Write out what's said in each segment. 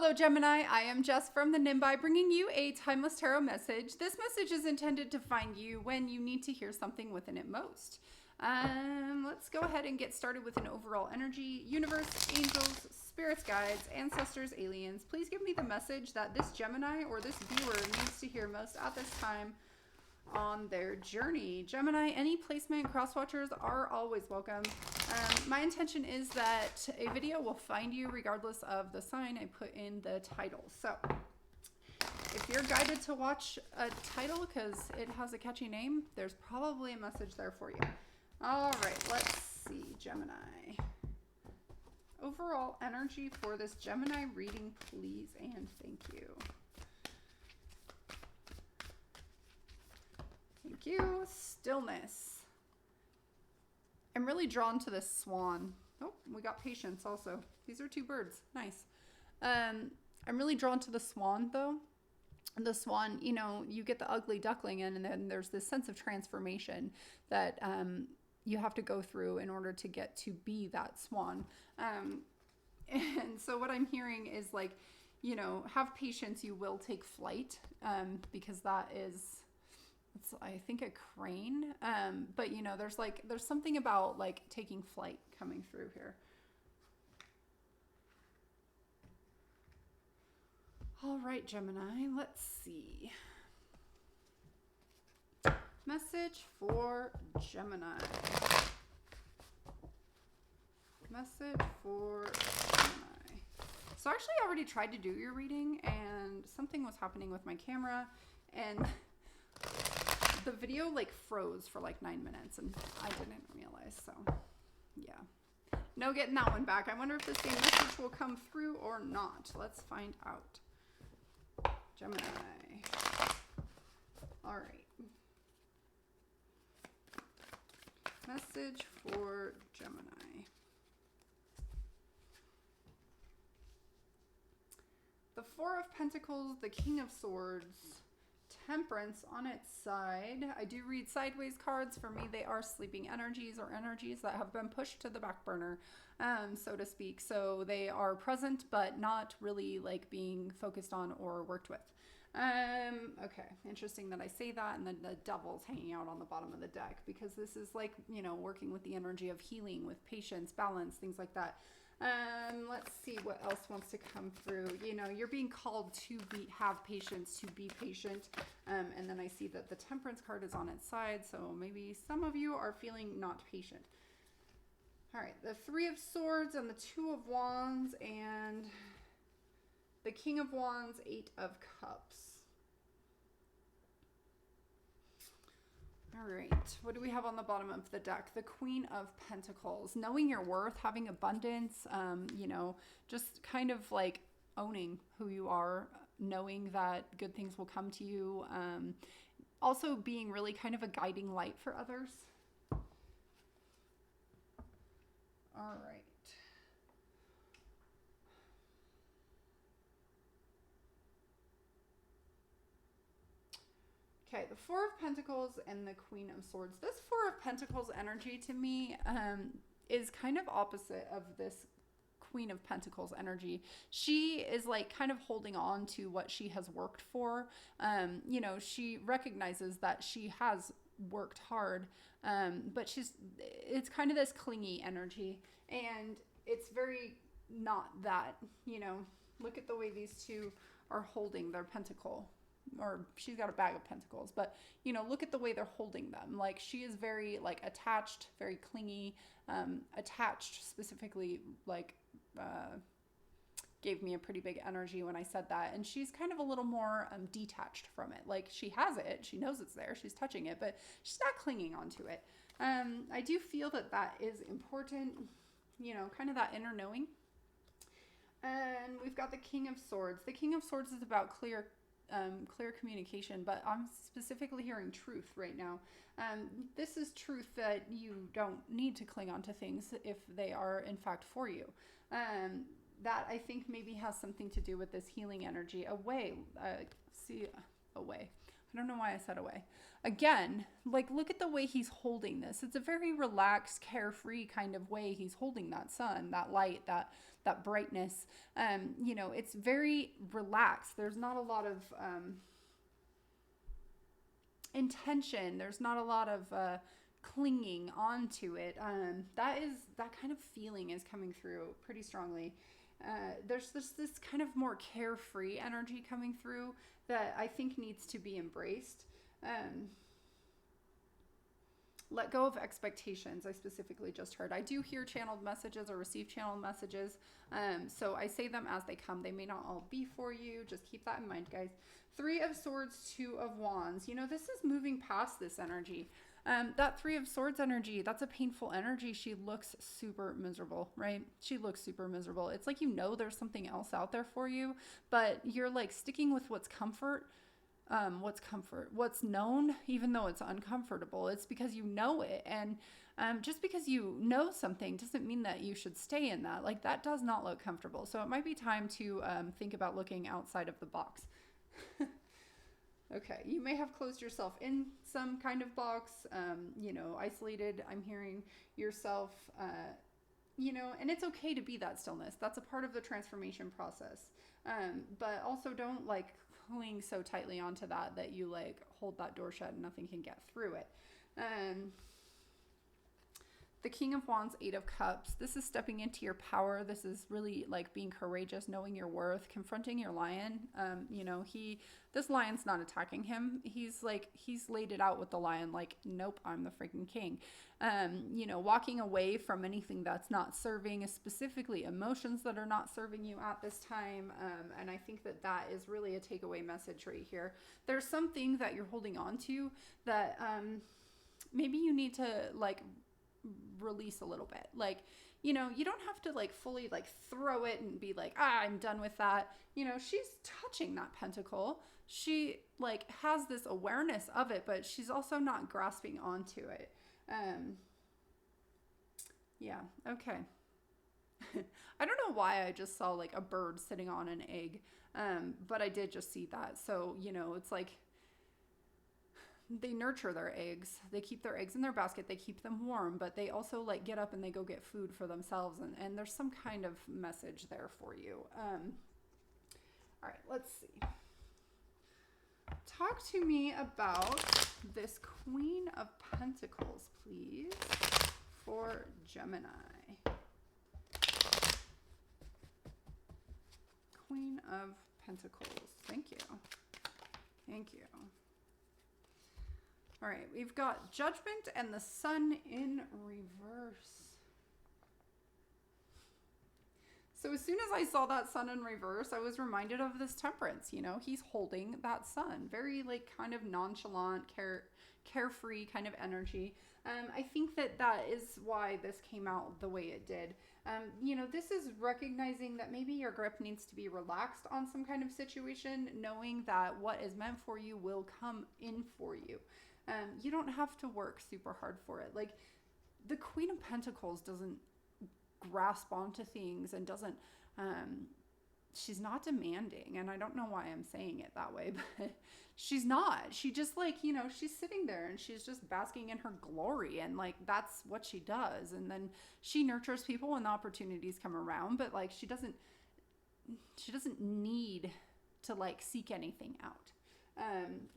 Hello, Gemini. I am Jess from the Nimbi, bringing you a timeless tarot message. This message is intended to find you when you need to hear something within it most. Let's go ahead and get started with an overall energy. Universe, angels, spirits, guides, ancestors, aliens, please give me the message that this Gemini or this viewer needs to hear most at this time on their journey. Gemini, any placement, cross watchers are always welcome. My intention is that a video will find you regardless of the sign I put in the title. So if you're guided to watch a title because it has a catchy name, there's probably a message there for you. All right, let's see, Gemini. Overall energy for this Gemini reading, please and thank you. Thank you. Stillness. I'm really drawn to this swan. Oh, we got patience also. These are two birds. Nice. I'm really drawn to the swan though. The swan, you know, you get the ugly duckling in and then there's this sense of transformation that you have to go through in order to get to be that swan. And so what I'm hearing is like, you know, have patience, you will take flight, because that is... it's, I think, a crane, but you know, there's something about like taking flight coming through here. All right, Gemini, let's see. Message for Gemini. Message for Gemini. So actually I already tried to do your reading and something was happening with my camera and the video like froze for like 9 minutes and I didn't realize, so yeah. No getting that one back. I wonder if the same message will come through or not. Let's find out. Gemini. All right. Message for Gemini. The Four of Pentacles, the King of Swords, Temperance on its side. I do read sideways cards. For me, they are sleeping energies or energies that have been pushed to the back burner, so to speak. So they are present, but not really like being focused on or worked with. Okay, interesting that I say that. And then the devil's hanging out on the bottom of the deck because this is like, you know, working with the energy of healing, with patience, balance, things like that. Let's see what else wants to come through. You know, you're being called to have patience, to be patient. And then I see that the Temperance card is on its side. So maybe some of you are feeling not patient. All right. The Three of Swords and the Two of Wands and the King of Wands, Eight of Cups. All right, what do we have on the bottom of the deck? The Queen of Pentacles, knowing your worth, having abundance, you know, just kind of like owning who you are, knowing that good things will come to you. Also being really kind of a guiding light for others. All right. Okay, the Four of Pentacles and the Queen of Swords. This Four of Pentacles energy to me is kind of opposite of this Queen of Pentacles energy. She is like kind of holding on to what she has worked for. You know, she recognizes that she has worked hard, but it's kind of this clingy energy. And it's very not that, you know, look at the way these two are holding their pentacle. Or she's got a bag of pentacles, but you know, look at the way they're holding them. Like she is very like attached, very clingy, attached specifically, like gave me a pretty big energy when I said that. And she's kind of a little more detached from it. Like she has it, she knows it's there, she's touching it, but she's not clinging onto it. I do feel that that is important, you know, kind of that inner knowing. And we've got the King of Swords. The King of Swords is about clear communication, but I'm specifically hearing truth right now. This is truth that you don't need to cling on to things if they are in fact for you. That I think maybe has something to do with this healing energy. Away. I don't know why I said away. Again, like look at the way he's holding this. It's a very relaxed, carefree kind of way he's holding that sun, that light, that that brightness. You know, it's very relaxed. There's not a lot of intention. There's not a lot of clinging onto it. That kind of feeling is coming through pretty strongly. There's this kind of more carefree energy coming through that I think needs to be embraced. Let go of expectations. I specifically just heard. I do hear channeled messages or receive channeled messages. So I say them as they come. They may not all be for you. Just keep that in mind, guys. 3 of Swords, 2 of Wands. You know, this is moving past this energy. That 3 of Swords energy, that's a painful energy. She looks super miserable, right? She looks super miserable. It's like, you know, there's something else out there for you, but you're like sticking with what's comfort. What's known, even though it's uncomfortable. It's because you know it. And just because you know something doesn't mean that you should stay in that. Like, that does not look comfortable. So it might be time to think about looking outside of the box. Okay, you may have closed yourself in some kind of box, you know, isolated. I'm hearing yourself, you know, and it's okay to be that stillness. That's a part of the transformation process. But also don't like cling so tightly onto that you like hold that door shut and nothing can get through it. The King of Wands, 8 of Cups. This is stepping into your power. This is really like being courageous, knowing your worth, confronting your lion. You know, this lion's not attacking him. He's laid it out with the lion, like, nope, I'm the freaking king. You know, walking away from anything that's not serving, specifically emotions that are not serving you at this time. And I think that is really a takeaway message right here. There's something that you're holding on to that maybe you need to like release a little bit. Like, you know, you don't have to like fully like throw it and be like, I'm done with that. You know, she's touching that pentacle. She like has this awareness of it, but she's also not grasping onto it. Yeah, okay. I don't know why I just saw like a bird sitting on an egg. But I did just see that. So, you know, it's like they nurture their eggs. They keep their eggs in their basket. They keep them warm, but they also like get up and they go get food for themselves. And there's some kind of message there for you. All right, let's see. Talk to me about this Queen of Pentacles, please, for Gemini. Queen of Pentacles. Thank you. Thank you. All right, we've got Judgment and the Sun in reverse. So as soon as I saw that Sun in reverse, I was reminded of this Temperance. You know, he's holding that Sun. Very like kind of nonchalant, carefree kind of energy. I think that is why this came out the way it did. You know, this is recognizing that maybe your grip needs to be relaxed on some kind of situation, knowing that what is meant for you will come in for you. You don't have to work super hard for it. Like, the Queen of Pentacles doesn't grasp onto things and doesn't, she's not demanding. And I don't know why I'm saying it that way, but she's not. She just like, you know, she's sitting there and she's just basking in her glory. And like, that's what she does. And then she nurtures people when the opportunities come around, but like, she doesn't need to like seek anything out.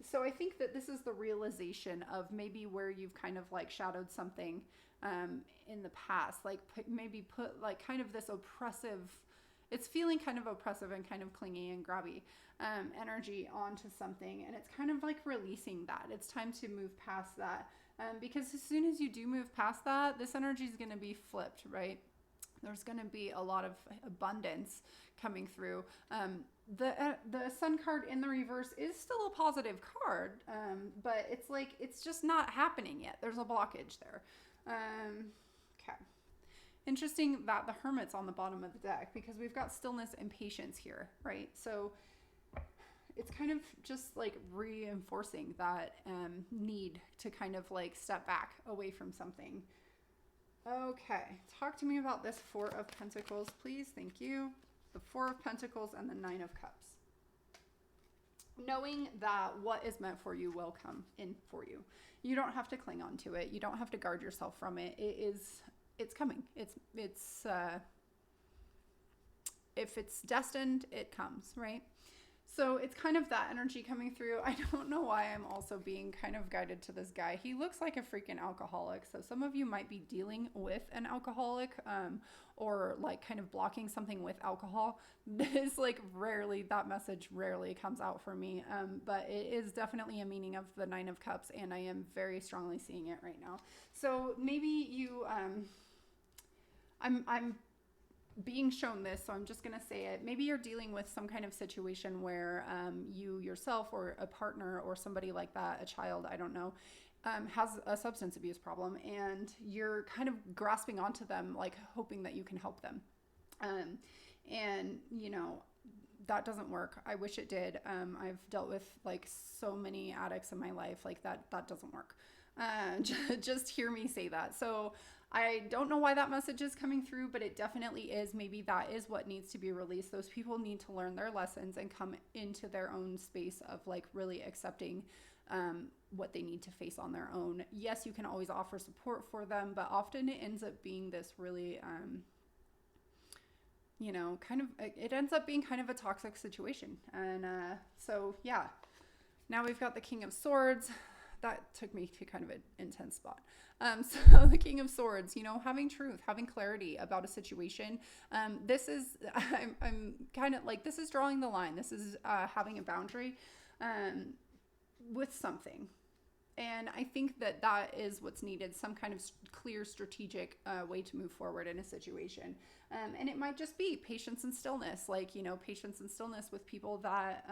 So I think that this is the realization of maybe where you've kind of like shadowed something in the past, like maybe put like kind of this oppressive, it's feeling kind of oppressive and kind of clingy and grabby energy onto something. And it's kind of like releasing that. It's time to move past that because as soon as you do move past that, this energy is going to be flipped, right? There's going to be a lot of abundance coming through. The Sun card in the reverse is still a positive card, but it's like, it's just not happening yet. There's a blockage there. Okay. Interesting that the Hermit's on the bottom of the deck because we've got stillness and patience here, right? So it's kind of just like reinforcing that need to kind of like step back away from something. Okay, talk to me about this Four of Pentacles, please. Thank you. The Four of Pentacles and the Nine of Cups. Knowing that what is meant for you will come in for you. You don't have to cling on to it. You don't have to guard yourself from it. It's coming. if it's destined, it comes, right? So it's kind of that energy coming through. I don't know why I'm also being kind of guided to this guy. He looks like a freaking alcoholic. So some of you might be dealing with an alcoholic, or like kind of blocking something with alcohol. This like rarely, that message rarely comes out for me. But it is definitely a meaning of the Nine of Cups, and I am very strongly seeing it right now. So maybe you, I'm being shown this, so I'm just going to say it. Maybe you're dealing with some kind of situation where you yourself or a partner or somebody like that, a child, I don't know, has a substance abuse problem, and you're kind of grasping onto them, like hoping that you can help them. And, you know, that doesn't work. I wish it did. I've dealt with like so many addicts in my life, like that doesn't work. Just hear me say that. So I don't know why that message is coming through, but it definitely is. Maybe that is what needs to be released. Those people need to learn their lessons and come into their own space of like really accepting what they need to face on their own. Yes, you can always offer support for them, but often it ends up being this really, you know, it ends up being kind of a toxic situation. And so, yeah, now we've got the King of Swords. That took me to kind of an intense spot. So the King of Swords, you know, having truth, having clarity about a situation. This is, I'm kind of like, this is drawing the line. This is having a boundary with something. And I think that is what's needed, some kind of clear strategic way to move forward in a situation. And it might just be patience and stillness, like, you know, patience and stillness with people that,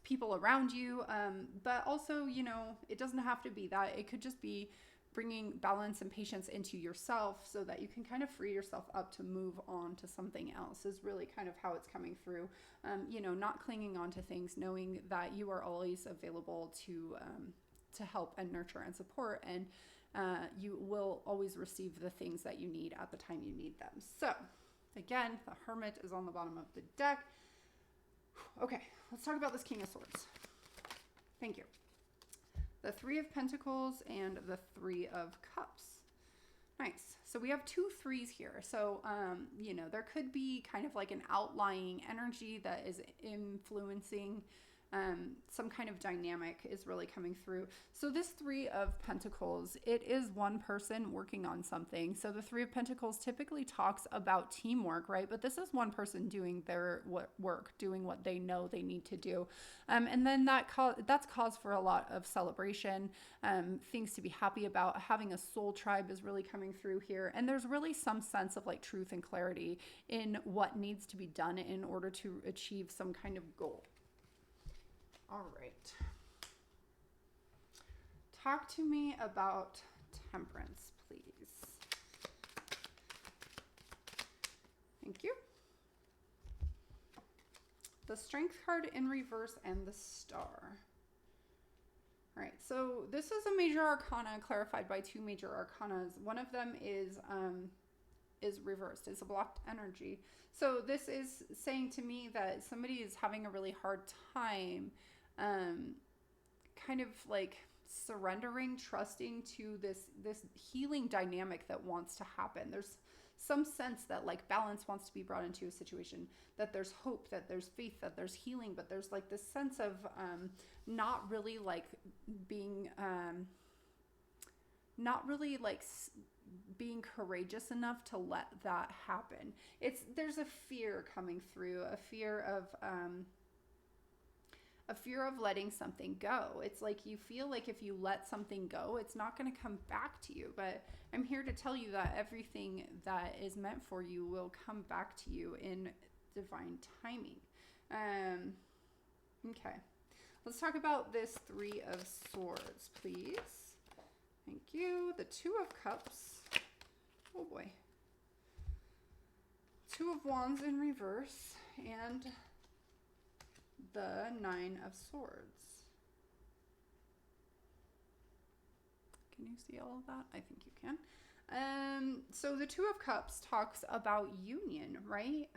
people around you. But also, you know, it doesn't have to be that. It could just be bringing balance and patience into yourself so that you can kind of free yourself up to move on to something else is really kind of how it's coming through. You know, not clinging on to things, knowing that you are always available to help and nurture and support, and you will always receive the things that you need at the time you need them. So again, the Hermit is on the bottom of the deck. Okay, let's talk about this King of Swords. Thank you. The Three of Pentacles and the Three of Cups. Nice. So we have 2 threes here. So, you know, there could be kind of like an outlying energy that is influencing some kind of dynamic is really coming through. So this Three of Pentacles, it is one person working on something. So the Three of Pentacles typically talks about teamwork, right? But this is one person doing their work, doing what they know they need to do. And then that's cause for a lot of celebration, things to be happy about. Having a soul tribe is really coming through here. And there's really some sense of like truth and clarity in what needs to be done in order to achieve some kind of goal. All right. Talk to me about Temperance, please. Thank you. The Strength card in reverse and the Star. All right, so this is a major arcana clarified by 2 major arcanas. One of them is reversed, is a blocked energy. So this is saying to me that somebody is having a really hard time kind of like surrendering, trusting to this healing dynamic that wants to happen. There's some sense that like balance wants to be brought into a situation, that there's hope, that there's faith, that there's healing, but there's like this sense of not really like being being courageous enough to let that happen. There's a fear coming through, a fear of letting something go. It's like you feel like if you let something go, it's not going to come back to you. But I'm here to tell you that everything that is meant for you will come back to you in divine timing. Okay. Let's talk about this Three of Swords, please. Thank you. The Two of Cups. Oh boy. Two of Wands in reverse and the Nine of Swords. Can you see all of that? I think you can. So the Two of Cups talks about union, right?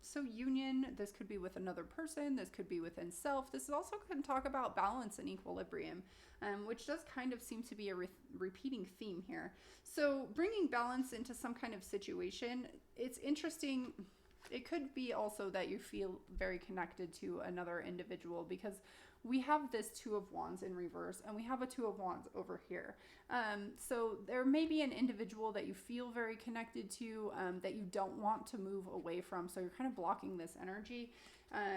So union, this could be with another person. This could be within self. This also can talk about balance and equilibrium, which does kind of seem to be a repeating theme here. So bringing balance into some kind of situation, it's interesting. it could be also that you feel very connected to another individual, because we have this Two of Wands in reverse and we have a Two of Wands over here. So there may be an individual that you feel very connected to, that you don't want to move away from. So you're kind of blocking this energy.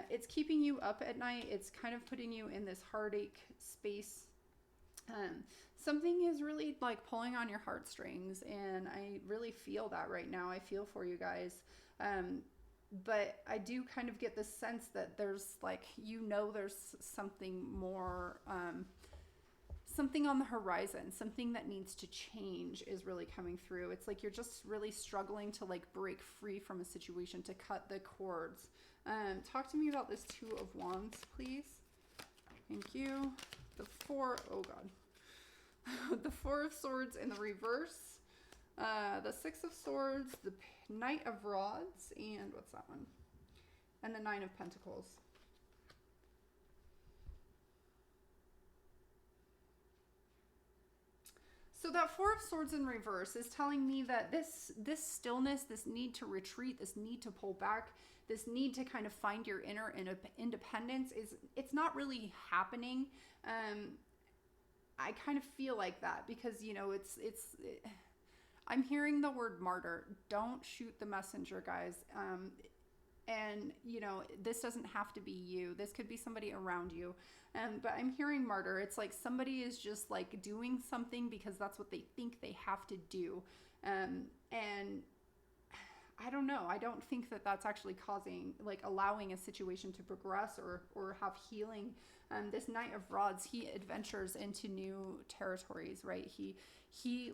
It's keeping you up at night. It's kind of putting you in this heartache space. Something is really like pulling on your heartstrings, and I really feel that right now. I feel for you guys. But I do kind of get this sense that there's like, there's something more, something on the horizon, something that needs to change is really coming through. It's like you're just really struggling to like break free from a situation, to cut the cords. Talk to me about this Two of Wands, please. Thank you. The Four of Swords in the reverse. The Six of Swords, the Knight of Rods, and what's that one? And the Nine of Pentacles. So that Four of Swords in reverse is telling me that this stillness, this need to retreat, this need to pull back, this need to kind of find your inner independence, it's not really happening. I kind of feel like that because, I'm hearing the word martyr. Don't shoot the messenger, guys. And, this doesn't have to be you. This could be somebody around you. But I'm hearing martyr. It's like somebody is just like doing something because that's what they think they have to do. And I don't know. I don't think that that's actually allowing a situation to progress or have healing. This Knight of Rods, he adventures into new territories, right? He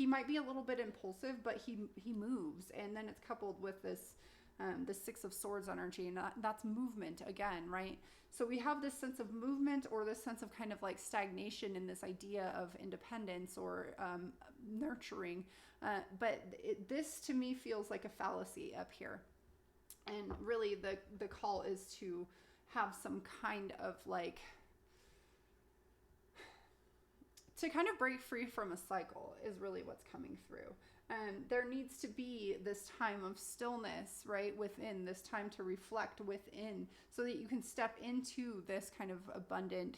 might be a little bit impulsive, but he moves. And then it's coupled with this the Six of Swords energy, and that's movement again, right? So we have this sense of movement, or this sense of kind of like stagnation in this idea of independence or nurturing. But this to me feels like a fallacy up here. And really the call is to have some kind of like, to kind of break free from a cycle is really what's coming through. There needs to be this time of stillness, right, within, this time to reflect within, so that you can step into this kind of abundant,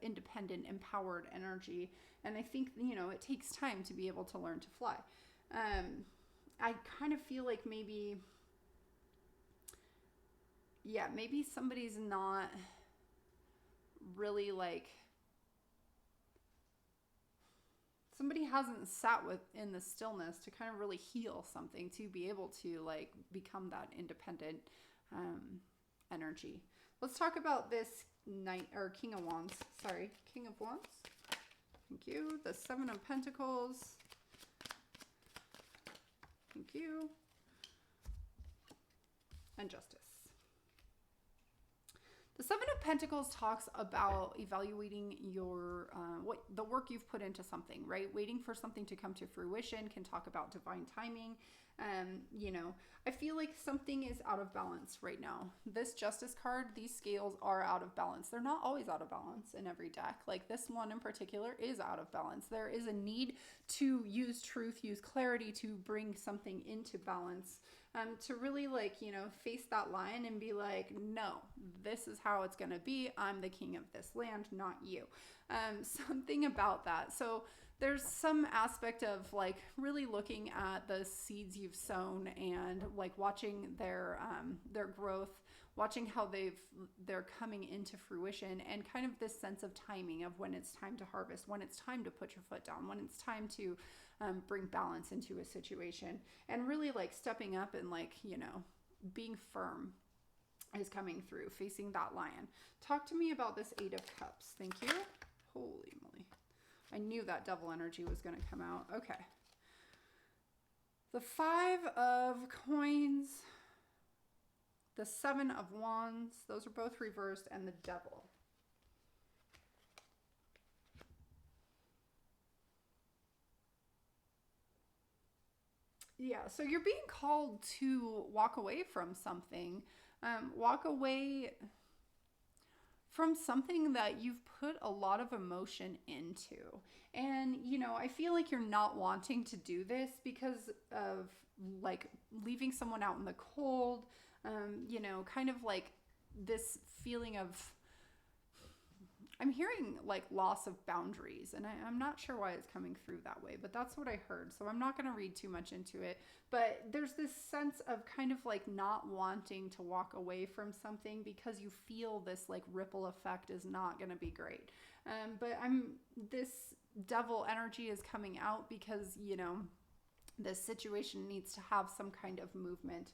independent, empowered energy. And I think, it takes time to be able to learn to fly. I kind of feel like maybe somebody's not really like, somebody hasn't sat in the stillness to kind of really heal something, to be able to like become that independent energy. Let's talk about this King of Wands. Sorry, King of Wands. Thank you. The Seven of Pentacles. Thank you. And Justice. The Seven of Pentacles talks about evaluating your the work you've put into something, right? Waiting for something to come to fruition, can talk about divine timing. I feel like something is out of balance right now. This Justice card, these scales are out of balance. They're not always out of balance in every deck. Like this one in particular is out of balance. There is a need to use truth, use clarity to bring something into balance. To really face that line and be like, no, this is how it's going to be. I'm the king of this land, not you. Something about that. So there's some aspect of like really looking at the seeds you've sown and like watching their growth, watching how they're coming into fruition, and kind of this sense of timing of when it's time to harvest, when it's time to put your foot down, when it's time to bring balance into a situation, and really like stepping up and being firm is coming through, facing that lion. Talk to me about this Eight of Cups. Thank you. Holy moly. I knew that devil energy was going to come out. Okay. The Five of Coins, the Seven of Wands, those are both reversed, and the Devil. Yeah, so you're being called to walk away from something. Walk away from something that you've put a lot of emotion into. And, I feel like you're not wanting to do this because of like leaving someone out in the cold, you know, kind of like this feeling of, I'm hearing like loss of boundaries, and I'm not sure why it's coming through that way, but that's what I heard. So I'm not going to read too much into it, but there's this sense of kind of like not wanting to walk away from something because you feel this like ripple effect is not going to be great. But this devil energy is coming out because, you know, this situation needs to have some kind of movement,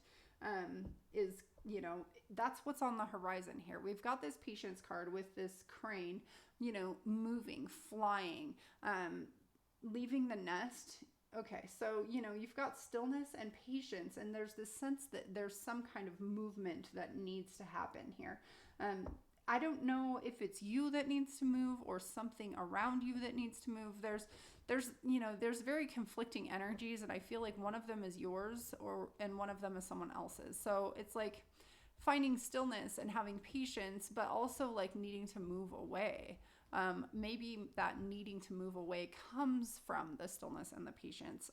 you know, that's what's on the horizon here. We've got this patience card with this crane, you know, moving, flying, leaving the nest. Okay, so, you know, you've got stillness and patience, and there's this sense that there's some kind of movement that needs to happen here. I don't know if it's you that needs to move or something around you that needs to move. There's you know, there's very conflicting energies, and I feel like one of them is yours and one of them is someone else's. So it's like finding stillness and having patience, but also like needing to move away. Maybe that needing to move away comes from the stillness and the patience.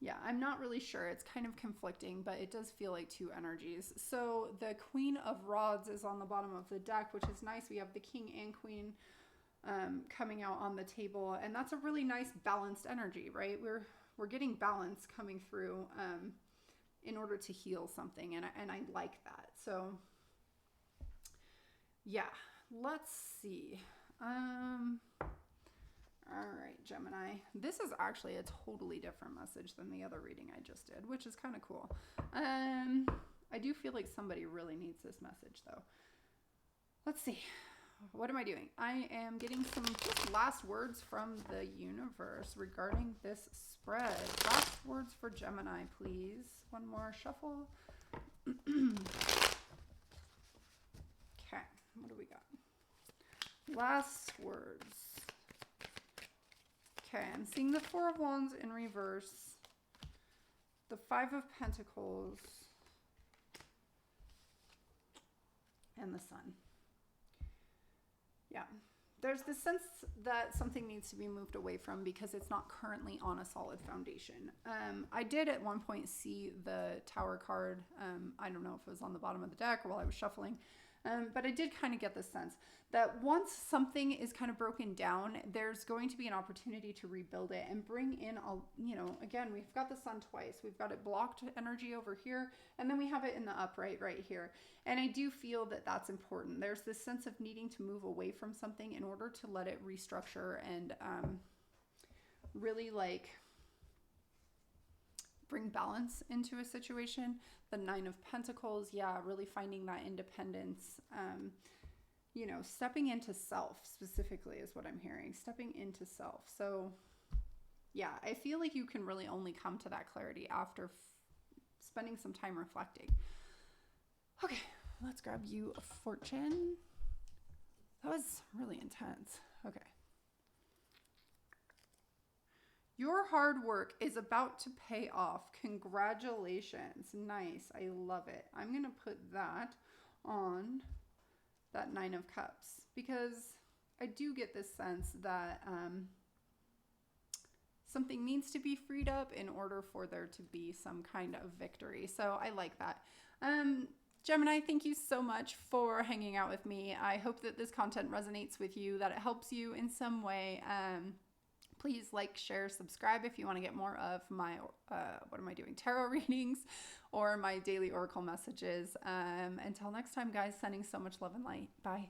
Yeah, I'm not really sure. It's kind of conflicting, but it does feel like two energies. So the Queen of Rods is on the bottom of the deck, which is nice. We have the King and Queen coming out on the table, and that's a really nice balanced energy, right? We're getting balance coming through in order to heal something, and I like that. So yeah, let's see. All right, Gemini. This is actually a totally different message than the other reading I just did, which is kind of cool. I do feel like somebody really needs this message, though. Let's see. What am I doing? I am getting some just last words from the universe regarding this spread. Last words for Gemini, please. One more shuffle. Okay, what do we got? Last words. Okay, I'm seeing the Four of Wands in reverse, the Five of Pentacles, and the Sun. Yeah, there's this sense that something needs to be moved away from because it's not currently on a solid foundation. I did at one point see the Tower card. I don't know if it was on the bottom of the deck or while I was shuffling. But I did kind of get the sense that once something is kind of broken down, there's going to be an opportunity to rebuild it and bring in, you know, again, we've got the Sun twice. We've got it blocked energy over here, and then we have it in the upright right here. And I do feel that that's important. There's this sense of needing to move away from something in order to let it restructure and really like bring balance into a situation. The Nine of Pentacles, yeah, really finding that independence, you know, stepping into self specifically is what I'm hearing, stepping into self. So yeah, I feel like you can really only come to that clarity after spending some time reflecting. Okay, let's grab you a fortune. That was really intense. Okay. Your hard work is about to pay off. Congratulations. Nice. I love it. I'm going to put that on that Nine of Cups because I do get this sense that something needs to be freed up in order for there to be some kind of victory. So I like that. Gemini, thank you so much for hanging out with me. I hope that this content resonates with you, that it helps you in some way. Please like, share, subscribe if you want to get more of my, what am I doing, tarot readings or my daily oracle messages. Until next time, guys, sending so much love and light. Bye.